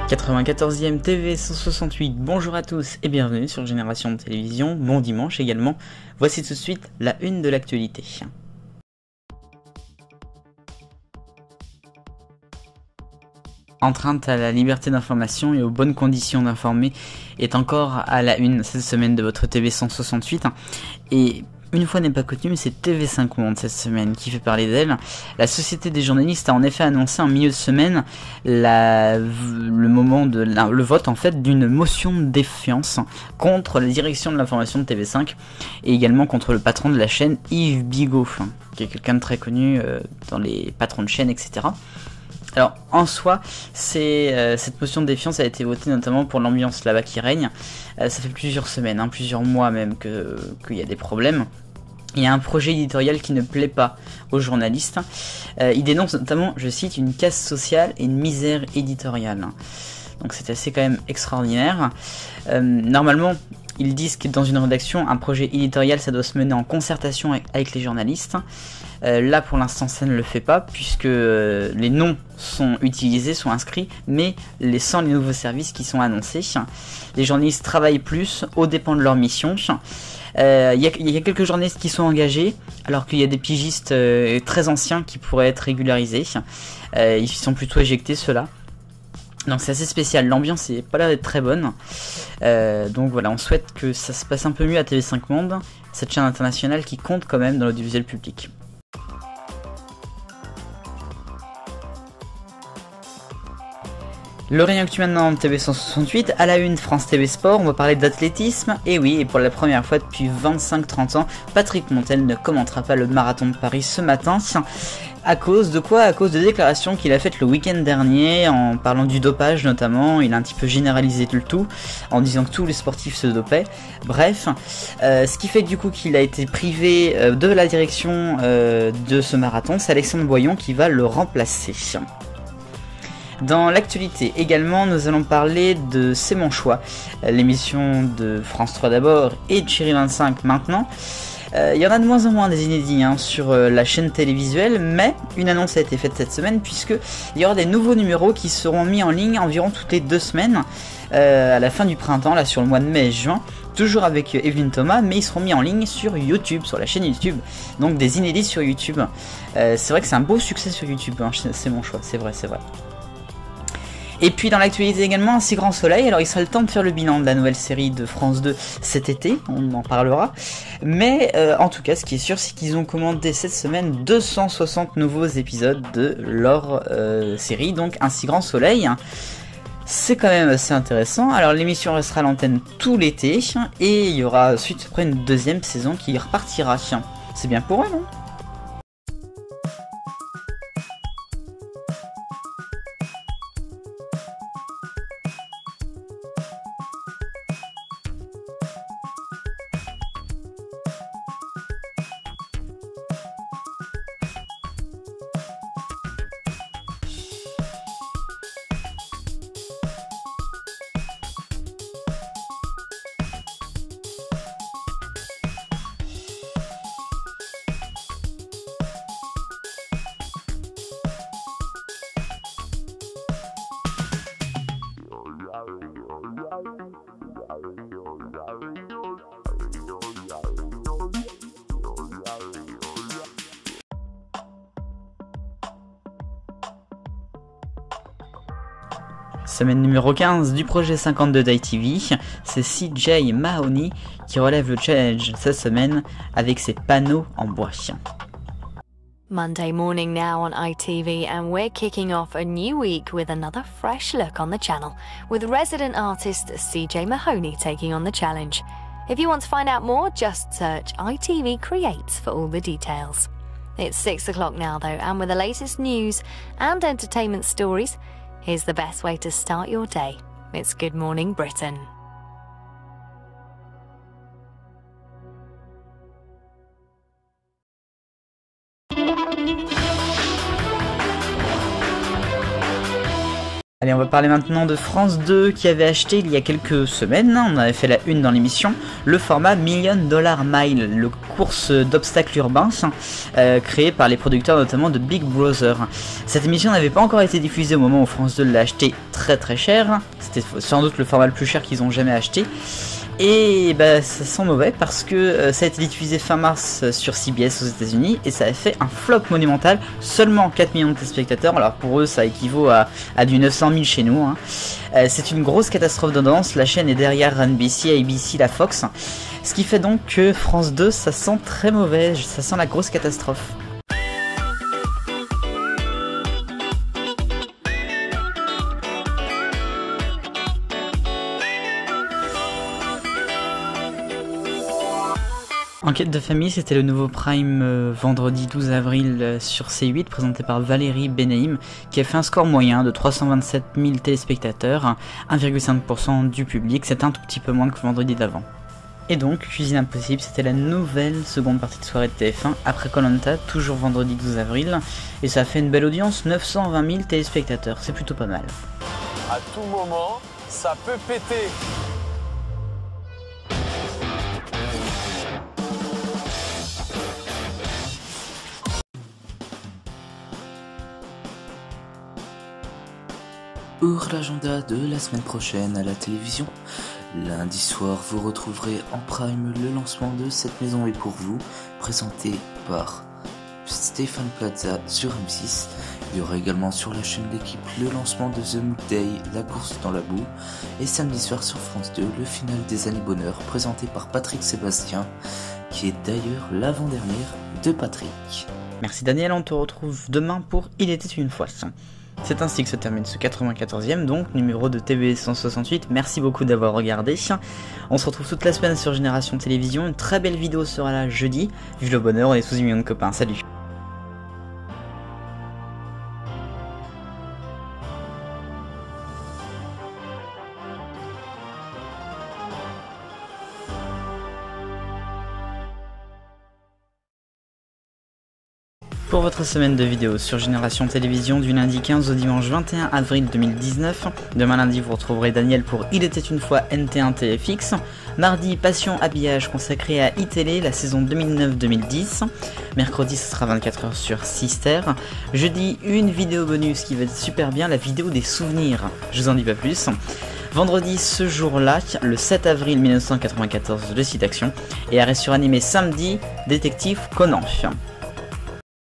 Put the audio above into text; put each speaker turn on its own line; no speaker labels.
94e TV 168, bonjour à tous et bienvenue sur Génération de Télévision, bon dimanche également. Voici tout de suite la une de l'actualité. Entrante à la liberté d'information et aux bonnes conditions d'informer est encore à la une cette semaine de votre TV 168 et une fois n'est pas coutume, c'est TV5 Monde cette semaine qui fait parler d'elle. La Société des journalistes a en effet annoncé en milieu de semaine le vote en fait d'une motion de défiance contre la direction de l'information de TV5 et également contre le patron de la chaîne, Yves Bigot, qui est quelqu'un de très connu dans les patrons de chaîne, etc. Alors en soi, cette motion de défiance a été votée notamment pour l'ambiance là-bas qui règne. Ça fait plusieurs semaines, plusieurs mois même qu'il y a des problèmes. Il y a un projet éditorial qui ne plaît pas aux journalistes. Il dénonce notamment, je cite, une casse sociale et une misère éditoriale. Donc c'est assez quand même extraordinaire. Normalement, ils disent que dans une rédaction, un projet éditorial, ça doit se mener en concertation avec les journalistes. Là, pour l'instant, ça ne le fait pas, puisque les noms sont utilisés, sont inscrits, mais sans les nouveaux services qui sont annoncés. Les journalistes travaillent plus, aux dépens de leur mission. Il y a quelques journalistes qui sont engagés, alors qu'il y a des pigistes très anciens qui pourraient être régularisés. Ils sont plutôt éjectés, ceux-là. Donc c'est assez spécial, l'ambiance n'est pas l'air d'être très bonne. Donc voilà, on souhaite que ça se passe un peu mieux à TV5 Monde, cette chaîne internationale qui compte quand même dans l'audiovisuel public. Le Rien Actu maintenant, TV 168, à la une France TV Sport, on va parler d'athlétisme, et oui, et pour la première fois depuis 25-30 ans, Patrick Montel ne commentera pas le marathon de Paris ce matin. À cause de quoi? À cause de déclarations qu'il a faites le week-end dernier, en parlant du dopage notamment. Il a un petit peu généralisé le tout, en disant que tous les sportifs se dopaient. Bref, ce qui fait du coup qu'il a été privé de la direction de ce marathon. C'est Alexandre Boyon qui va le remplacer. Dans l'actualité également, nous allons parler de C'est mon choix, l'émission de France 3 d'abord et de Chérie 25 maintenant. Il y en a de moins en moins des inédits sur la chaîne télévisuelle, mais une annonce a été faite cette semaine puisqu'il y aura des nouveaux numéros qui seront mis en ligne environ toutes les 2 semaines à la fin du printemps, là sur le mois de mai et juin, toujours avec Evelyne Thomas, mais ils seront mis en ligne sur YouTube, sur la chaîne YouTube, donc des inédits sur YouTube. C'est vrai que c'est un beau succès sur YouTube, C'est mon choix, c'est vrai. Et puis dans l'actualité également, un si grand soleil, alors il sera le temps de faire le bilan de la nouvelle série de France 2 cet été, on en parlera, mais en tout cas ce qui est sûr c'est qu'ils ont commandé cette semaine 260 nouveaux épisodes de leur série, donc un si grand soleil. C'est quand même assez intéressant. Alors l'émission restera à l'antenne tout l'été, et il y aura ensuite après une deuxième saison qui repartira. C'est bien pour eux, non ? Semaine numéro 15 du projet 52 d'ITV, c'est CJ Mahoney qui relève le challenge cette semaine avec ses panneaux en bois.
Monday morning now on ITV, and we're kicking off a new week with another fresh look on the channel, with resident artist CJ Mahoney taking on the challenge. If you want to find out more, just search ITV Creates for all the details. It's 6 o'clock now though, and with the latest news and entertainment stories, here's the best way to start your day. It's Good Morning Britain.
Allez, on va parler maintenant de France 2 qui avait acheté il y a quelques semaines, on avait fait la une dans l'émission, le format Million Dollar Mile, le course d'obstacles urbains créé par les producteurs notamment de Big Brother. Cette émission n'avait pas encore été diffusée au moment où France 2 l'a acheté très très cher, c'était sans doute le format le plus cher qu'ils ont jamais acheté. Et bah ça sent mauvais parce que ça a été diffusé fin mars sur CBS aux États-Unis et ça a fait un flop monumental, seulement 4 millions de téléspectateurs, alors pour eux ça équivaut à du 900 000 chez nous. C'est une grosse catastrophe d'audience, la chaîne est derrière NBC, ABC, la Fox, ce qui fait donc que France 2 ça sent très mauvais, ça sent la grosse catastrophe. Enquête de famille, c'était le nouveau prime vendredi 12 avril sur C8, présenté par Valérie Benaïm, qui a fait un score moyen de 327 000 téléspectateurs, 1,5% du public, c'est un tout petit peu moins que vendredi d'avant. Et donc, Cuisine Impossible, c'était la nouvelle seconde partie de soirée de TF1, après Koh-Lanta, toujours vendredi 12 avril, et ça a fait une belle audience, 920 000 téléspectateurs, c'est plutôt pas mal.
À tout moment, ça peut péter.
Pour l'agenda de la semaine prochaine à la télévision, lundi soir vous retrouverez en prime le lancement de Cette maison est pour vous, présenté par Stéphane Plaza sur M6. Il y aura également sur la chaîne L'équipe le lancement de The Mood Day, la course dans la boue, et samedi soir sur France 2 le final des années bonheur présenté par Patrick Sébastien, qui est d'ailleurs l'avant-dernière de Patrick.
Merci Daniel, on te retrouve demain pour Il était une fois. C'est ainsi que se termine ce 94e donc numéro de TBS 168, merci beaucoup d'avoir regardé. On se retrouve toute la semaine sur Génération Télévision, une très belle vidéo sera là jeudi. Vive le bonheur, on est sous 1 million de copains, salut. Pour votre semaine de vidéos sur Génération Télévision du lundi 15 au dimanche 21 avril 2019. Demain lundi vous retrouverez Daniel pour Il était une fois NT1 TFX. Mardi Passion Habillage consacré à iTélé, la saison 2009-2010. Mercredi ce sera 24h sur Sister. Jeudi une vidéo bonus qui va être super bien, la vidéo des souvenirs. Je vous en dis pas plus. Vendredi ce jour-là, le 7 avril 1994, le site d'action. Et arrêt sur animé samedi, Détective Conan.